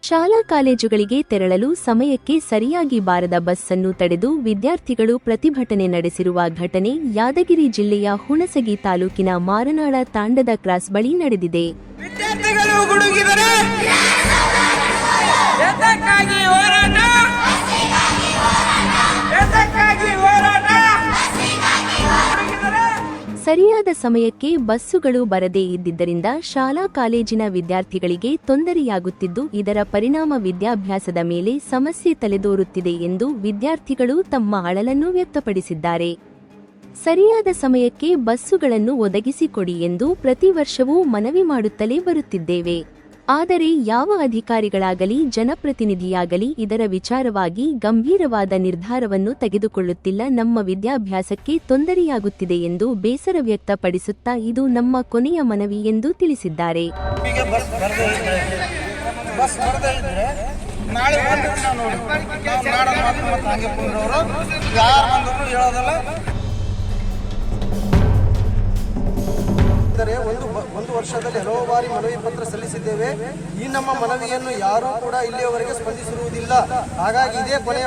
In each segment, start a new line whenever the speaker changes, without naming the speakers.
ಶಾಲಾ ಕಾಲೇಜುಗಳಿಗೆ ತೆರಳಲು ಸಮಯಕ್ಕೆ ಸರಿಯಾಗಿ ಬಾರದ ಬಸ್ಸನ್ನು ತಡೆದು ವಿದ್ಯಾರ್ಥಿಗಳು ಪ್ರತಿಭಟನೆ ನಡೆಸಿರುವ ಘಟನೆ ಯಾದಗಿರಿ ಜಿಲ್ಲೆಯ ಹುಣಸಗಿ ತಾಲೂಕಿನ ಮಾರನಾಳ ತಾಂಡದ ಕ್ರಾಸ್ ಬಳಿ ನಡೆದಿದೆ.
ವಿದ್ಯಾರ್ಥಿಗಳು ಗುಡುಗಿದರೆ ಎದಕ್ಕಾಗಿ ಹೋರಾಟ
ಸರಿಯಾದ ಸಮಯಕ್ಕೆ ಬಸ್ಸುಗಳು ಬರದೇ ಇದ್ದಿದ್ದರಿಂದ ಶಾಲಾ ಕಾಲೇಜಿನ ವಿದ್ಯಾರ್ಥಿಗಳಿಗೆ ತೊಂದರೆಯಾಗುತ್ತಿದ್ದು, ಇದರ ಪರಿಣಾಮ ವಿದ್ಯಾಭ್ಯಾಸದ ಮೇಲೆ ಸಮಸ್ಯೆ ತಲೆದೋರುತ್ತಿದೆ ಎಂದು ವಿದ್ಯಾರ್ಥಿಗಳು ತಮ್ಮ ಅಳಲನ್ನು ವ್ಯಕ್ತಪಡಿಸಿದ್ದಾರೆ. ಸರಿಯಾದ ಸಮಯಕ್ಕೆ ಬಸ್ಸುಗಳನ್ನು ಒದಗಿಸಿಕೊಡಿ ಎಂದು ಪ್ರತಿ ವರ್ಷವೂ ಮನವಿ ಮಾಡುತ್ತಲೇ ಬರುತ್ತಿದ್ದೇವೆ. ಆದರೆ ಯಾವ ಅಧಿಕಾರಿಗಳಾಗಲಿ ಜನಪ್ರತಿನಿಧಿಯಾಗಲಿ ಇದರ ವಿಚಾರವಾಗಿ ಗಂಭೀರವಾದ ನಿರ್ಧಾರವನ್ನು ತೆಗೆದುಕೊಳ್ಳುತ್ತಿಲ್ಲ. ನಮ್ಮ ವಿದ್ಯಾಭ್ಯಾಸಕ್ಕೆ ತೊಂದರೆಯಾಗುತ್ತಿದೆ ಎಂದು ಬೇಸರ ವ್ಯಕ್ತಪಡಿಸುತ್ತಾ ಇದು ನಮ್ಮ ಕೊನೆಯ ಮನವಿ ಎಂದು ತಿಳಿಸಿದ್ದಾರೆ.
ಒಂದು ವರ್ಷದಲ್ಲಿ ಹಲವು ಬಾರಿ ಮನವಿ ಪತ್ರ ಸಲ್ಲಿಸಿದ್ದೇವೆ. ಈ ನಮ್ಮ ಮನವಿಯನ್ನು ಯಾರೂ ಕೂಡ ಇಲ್ಲಿಯವರೆಗೆ ಸ್ಪಂದಿಸಿರುವುದಿಲ್ಲ. ಹಾಗಾಗಿ ಇದೇ ಕೊನೆಯ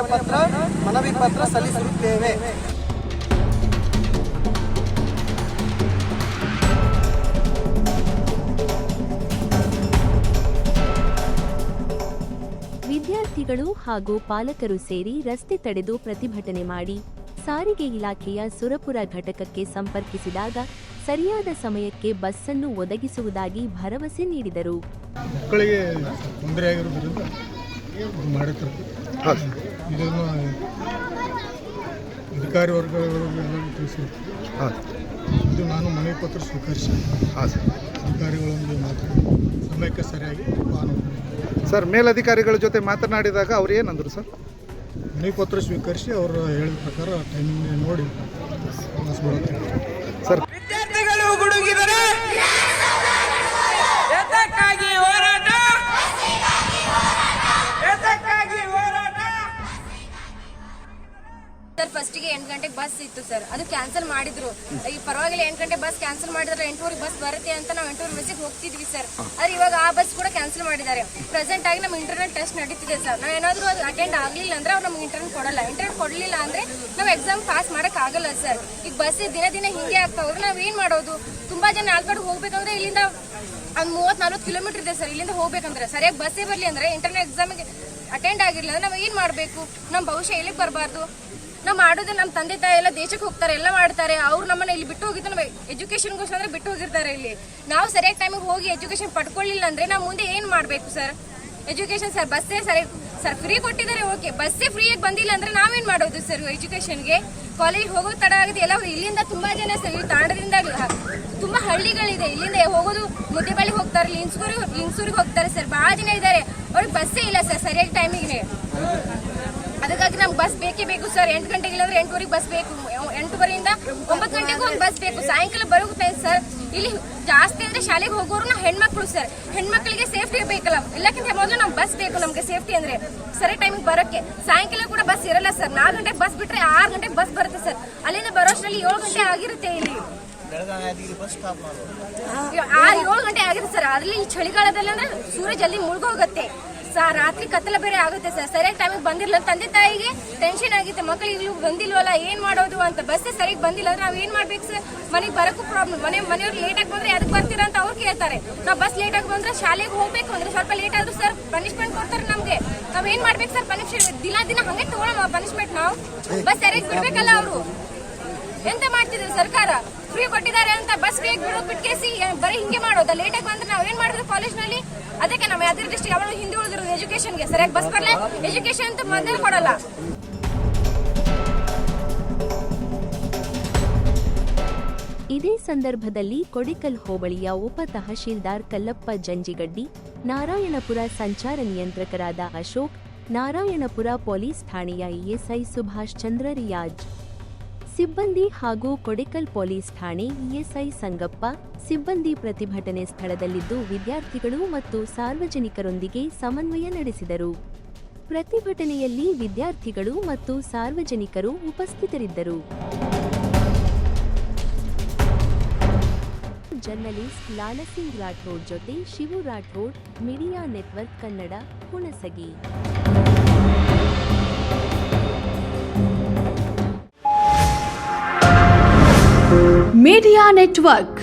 ಮನವಿ ಪತ್ರ ಸಲ್ಲಿಸಿರುತ್ತೇವೆ.
ವಿದ್ಯಾರ್ಥಿಗಳು ಹಾಗೂ ಪಾಲಕರು ಸೇರಿ ರಸ್ತೆ ತಡೆದು ಪ್ರತಿಭಟನೆ ಮಾಡಿ ಸಾರಿಗೆ ಇಲಾಖೆಯ ಸುರಪುರ ಘಟಕಕ್ಕೆ ಸಂಪರ್ಕಿಸಿದಾಗ ಸರಿಯಾದ ಸಮಯಕ್ಕೆ ಬಸ್ಸನ್ನು ಒದಗಿಸುವುದಾಗಿ ಭರವಸೆ ನೀಡಿದರು.
ಮಕ್ಕಳಿಗೆ ತೊಂದರೆಯಾಗಿರುವುದರಿಂದ ಮಾಡುತ್ತಾರೆ. ಇದನ್ನು ಅಧಿಕಾರಿ ವರ್ಗಗಳಿಗೆಲ್ಲರಿಗೂ ತಿಳಿಸಿರುತ್ತಾರೆ. ಇದು ನಾನು ಮನವಿ ಪತ್ರ ಸ್ವೀಕರಿಸಿ ಅಧಿಕಾರಿಗಳೊಂದಿಗೆ ಮಾತಾಡಿ ಸಮಯಕ್ಕೆ ಸರಿಯಾಗಿ
ಸರ್, ಮೇಲಧಿಕಾರಿಗಳ ಜೊತೆ ಮಾತನಾಡಿದಾಗ ಅವ್ರು ಏನಂದರು ಸರ್?
ಮನವಿ ಪತ್ರ ಸ್ವೀಕರಿಸಿ ಅವರು ಹೇಳಿದ ಪ್ರಕಾರ ಟೈಮಿಂಗ್ ನೋಡಿ ಬಸ್ ಬರುತ್ತೆ
ಸರ್.
ವಿದ್ಯಾರ್ಥಿಗಳು ಗುಡುಗಿದರೆ ಎದಕ್ಕಾಗಿ ಹೋರಾಟ
ಸರ್, ಫಸ್ಟಿಗೆ 8 ಗಂಟೆಗೆ ಬಸ್ ಇತ್ತು ಸರ್, ಅದು ಕ್ಯಾನ್ಸಲ್ ಮಾಡಿದ್ರು. ಈ ಪರವಾಗಿಲ್ಲ 8 ಗಂಟೆ ಬಸ್ ಕ್ಯಾನ್ಸಲ್ ಮಾಡಿದ್ರೆ 8:00 ಬಸ್ ಬರುತ್ತೆ ಅಂತ ನಾವು 8:00 ಬಸ್ಸಿಗೆ ಹೋಗ್ತಿದ್ವಿ ಸರ್. ಆದ್ರೆ ಇವಾಗ ಆ ಬಸ್ ಕೂಡ ಕ್ಯಾನ್ಸಲ್ ಮಾಡಿದ್ದಾರೆ. ಪ್ರೆಸೆಂಟ್ ಆಗಿ ನಮ್ಮ ಇಂಟರ್ನೆಟ್ ಟೆಸ್ಟ್ ನಡೀತಿದೆ ಸರ್. ನಾವು ಏನಾದರೂ ಅದು ಅಟೆಂಡ್ ಆಗಲಿಲ್ಲ ಅಂದ್ರೆ ಅವ್ರು ನಮ್ಗೆ ಇಂಟರ್ನೆಟ್ ಕೊಡಲ್ಲ. ಇಂಟರ್ನೆಟ್ ಕೊಡಲಿಲ್ಲ ಅಂದ್ರೆ ನಾವು ಎಕ್ಸಾಮ್ ಪಾಸ್ ಮಾಡಕ್ ಆಗಲ್ಲ ಸರ್. ಈಗ ಬಸ್ ದಿನ ದಿನ ಹಿಂಗೆ ಆಗ್ತಾವ್ರೆ. ನಾವ್ ಏನ್ ಮಾಡೋದು? ತುಂಬಾ ಜನ ನಾಲ್ಕಡೆ ಹೋಗ್ಬೇಕಂದ್ರೆ ಇಲ್ಲಿಂದ ಒಂದು 30-40 ಕಿಲೋಮೀಟರ್ ಇದೆ ಸರ್. ಇಲ್ಲಿಂದ ಹೋಗ್ಬೇಕಂದ್ರೆ ಸರಿಯಾಗಿ ಬಸ್ಸೇ ಬರಲಿ ಅಂದ್ರೆ ಇಂಟರ್ನೆಟ್ ಎಕ್ಸಾಮಿಗೆ ಅಟೆಂಡ್ ಆಗಿರಲಿಲ್ಲ ಅಂದ್ರೆ ನಾವು ಏನ್ ಮಾಡ್ಬೇಕು? ನಮ್ಮ ಭವಿಷ್ಯ ಎಲ್ಲಿಗೆ ಬರಬಾರ್ದು? ನಾವು ಮಾಡೋದು ನಮ್ಮ ತಂದೆ ತಾಯಿ ಎಲ್ಲ ದೇಶಕ್ಕೆ ಹೋಗ್ತಾರೆ, ಎಲ್ಲ ಮಾಡ್ತಾರೆ. ಅವ್ರು ನಮ್ಮನ್ನ ಇಲ್ಲಿ ಬಿಟ್ಟು ಹೋಗಿದ್ದು ನಮ್ಮ ಎಜುಕೇಶನ್ಗೋಸ್ಕರ ಬಿಟ್ಟು ಹೋಗಿರ್ತಾರೆ. ಇಲ್ಲಿ ನಾವು ಸರಿಯಾಗಿ ಟೈಮಿಗೆ ಹೋಗಿ ಎಜುಕೇಶನ್ ಪಡ್ಕೊಳ್ಳಿಲ್ಲ ಅಂದ್ರೆ ನಾವು ಮುಂದೆ ಏನ್ ಮಾಡ್ಬೇಕು ಸರ್? ಎಜುಕೇಶನ್ ಸರ್ ಬಸ್ಸೇ ಸರ್ ಫ್ರೀ ಕೊಟ್ಟಿದ್ದಾರೆ, ಓಕೆ. ಬಸ್ಸೇ ಫ್ರೀಯಾಗಿ ಬಂದಿಲ್ಲ ಅಂದ್ರೆ ನಾವೇನ್ ಮಾಡೋದು ಸರ್? ಎಜುಕೇಶನ್ಗೆ ಕಾಲೇಜ್ ಹೋಗೋದು ತಡ ಆಗುತ್ತೆ. ಎಲ್ಲ ಇಲ್ಲಿಂದ ತುಂಬಾ ಜನ ಸರ್, ಇಲ್ಲಿ ತಾಂಡದಿಂದ ತುಂಬಾ ಹಳ್ಳಿಗಳಿದೆ. ಇಲ್ಲಿಂದ ಹೋಗೋದು ಮುದ್ದೆಬಳ್ಳಿ ಹೋಗ್ತಾರೆ, ಲಿಂಗಸೂರಿಗೆ ಹೋಗ್ತಾರೆ ಸರ್. ಬಹಳ ಜನ ಇದ್ದಾರೆ, ಅವ್ರಿಗೆ ಬಸ್ಸೇ ಇಲ್ಲ ಸರ್ ಸರಿಯಾಗಿ ಟೈಮಿಗೆ. ಅದಕ್ಕಾಗಿ ನಮ್ಗೆ ಬಸ್ ಬೇಕೇ ಬೇಕು ಸರ್. 8 ಗಂಟೆಗೆ ಇಲ್ಲಾಂದ್ರೆ 8:00 ಬಸ್ ಬೇಕು. 8:30ಯಿಂದ 9 ಗಂಟೆಗೆ ಒಂದು ಬಸ್ ಬೇಕು. ಸಾಯಂಕಾಲ ಬರುತ್ತೆ ಸರ್. ಇಲ್ಲಿ ಜಾಸ್ತಿ ಅಂದ್ರೆ ಶಾಲೆಗೆ ಹೋಗೋರು ಹೆಣ್ಮಕ್ಳು ಸರ್. ಹೆಣ್ಮಕ್ಳಿಗೆ ಸೇಫ್ಟಿ ಬೇಕಲ್ಲ, ಎಲ್ಲಕ್ಕಿಂತ ಮೊದಲು ನಮ್ಗೆ ಬಸ್ ಬೇಕು. ನಮ್ಗೆ ಸೇಫ್ಟಿ ಅಂದ್ರೆ ಸರಿ ಟೈಮಿಗೆ ಬರೋಕ್ಕೆ. ಸಾಯಂಕಾಲ ಕೂಡ ಬಸ್ ಇರಲ್ಲ ಸರ್. 4 ಗಂಟೆಗೆ ಬಸ್ ಬಿಟ್ರೆ 6 ಗಂಟೆಗೆ ಬಸ್ ಬರುತ್ತೆ ಸರ್. ಅಲ್ಲಿಂದ ಬರೋಷ್ಟರಲ್ಲಿ 7 ಗಂಟೆ ಆಗಿರುತ್ತೆ. ಇಲ್ಲಿ 7 ಗಂಟೆ ಆಗಿರುತ್ತೆ ಸರ್. ಅಲ್ಲಿ ಚಳಿಗಾಲದಲ್ಲಿ ಅಂದ್ರೆ ಸೂರ್ಯ ಜಲ್ದಿ ಮುಳುಗೋಗುತ್ತೆ ಸರ್. ರಾತ್ರಿ ಕತ್ತಲ ಬೇರೆ ಆಗುತ್ತೆ ಸರ್. ಸರಿಯಾಗಿ ಟೈಮಿಗೆ ಬಂದಿಲ್ಲ. ತಂದೆ ತಾಯಿಗೆ ಟೆನ್ಷನ್ ಆಗುತ್ತೆ, ಮಕ್ಕಳಿಗೆ ಬಂದಿಲ್ವಲ್ಲ ಏನ್ ಮಾಡೋದು ಅಂತ. ಬಸ್ ಸರಿಯಾಗಿ ಬಂದಿಲ್ಲ ಅಂದ್ರೆ ನಾವ್ ಏನ್ ಮಾಡ್ಬೇಕು ಸರ್? ಮನೆಗೆ ಬರೋಕ್ಕೂ ಪ್ರಾಬ್ಲಮ್. ಮನೆಯವ್ರು ಲೇಟ್ ಆಗಿ ಬಂದ್ರೆ ಅದಕ್ಕೆ ಬರ್ತೀರಾ ಅಂತ ಅವ್ರು ಕೇಳ್ತಾರೆ. ನಾವು ಬಸ್ ಲೇಟ್ ಆಗಿ ಬಂದ್ರೆ ಶಾಲೆಗೆ ಹೋಗ್ಬೇಕು ಅಂದ್ರೆ ಸ್ವಲ್ಪ ಲೇಟ್ ಆದ್ರೂ ಸರ್ ಪನಿಷ್ಮೆಂಟ್ ಕೊಡ್ತಾರೆ ನಮ್ಗೆ. ನಾವ್ ಏನ್ ಮಾಡ್ಬೇಕು ಸರ್? ಪನಿಷ್ಮೆಂಟ್ ದಿನ ಹಂಗೆ ತಗೊಳ್ಳೋ ಪನಿಷ್ಮೆಂಟ್. ನಾವು ಬಸ್ ಸರಿಯಾಗಿ ಬಿಡ್ಬೇಕಲ್ಲ. ಅವರು ಎಂತ ಮಾಡ್ತಿದ್ರು? ಸರ್ಕಾರ ಫ್ರೀ ಕೊಟ್ಟಿದ್ದಾರೆ ಅಂತ ಬಸ್ ಫ್ರೀ ಬಿಡೋದು ಬಿಟ್ಕೇಸಿ ಬರೀ ಹಿಂಗೆ ಮಾಡೋದು. ಲೇಟ್ ಆಗಿ ಬಂದ್ರೆ ನಾವ್ ಏನ್ ಮಾಡಿದ್ರು ಕಾಲೇಜ್ನಲ್ಲಿ? ಅದಕ್ಕೆ ನಮ್ಮ ಯಾದಗಿರಿ ಡಿಸ್ಟ್ರಿಕ್ಟ್ ಯಾವಾಗ ಹಿಂದೆ ಉಳಿದಿರೋದು ಎಜುಕೇಶನ್ಗೆ. ಸರಿಯಾಗಿ ಬಸ್ ಬರಲ್ಲ, ಎಜುಕೇಶನ್ ಅಂತ ಮೊದಲು ಕೊಡಲ್ಲ.
ಇದೇ ಸಂದರ್ಭದಲ್ಲಿ ಕೊಡಿಕಲ್ ಹೋಬಳಿಯ ಉಪ ತಹಶೀಲ್ದಾರ್ ಕಲ್ಲಪ್ಪ ಜಂಜಿಗಡ್ಡಿ, ನಾರಾಯಣಪುರ ಸಂಚಾರ ನಿಯಂತ್ರಕರಾದ ಅಶೋಕ್, ನಾರಾಯಣಪುರ ಪೊಲೀಸ್ ಠಾಣೆಯ ಇಎಸ್ಐ ಸುಭಾಷ್ ಚಂದ್ರ ರಿಯಾಜ್ ಸಿಬ್ಬಂದಿ ಹಾಗೂ ಕೊಡಿಕಲ್ ಪೊಲೀಸ್ ಠಾಣೆ ಇಎಸ್ಐ ಸಂಗಪ್ಪ ಸಿಬ್ಬಂದಿ ಪ್ರತಿಭಟನೆ ಸ್ಥಳದಲ್ಲಿದ್ದು ವಿದ್ಯಾರ್ಥಿಗಳು ಮತ್ತು ಸಾರ್ವಜನಿಕರೊಂದಿಗೆ ಸಮನ್ವಯ ನಡೆಸಿದರು. ಪ್ರತಿಭಟನೆಯಲ್ಲಿ ವಿದ್ಯಾರ್ಥಿಗಳು ಮತ್ತು ಸಾರ್ವಜನಿಕರು ಉಪಸ್ಥಿತರಿದ್ದರು. ಜರ್ನಲಿಸ್ಟ್ ಲಾಲಸಿಂಗ್ ರಾಠೋಡ್ ಜೊತೆ Shivu Rathod, media network Kannada, Hunasagi.
Media network.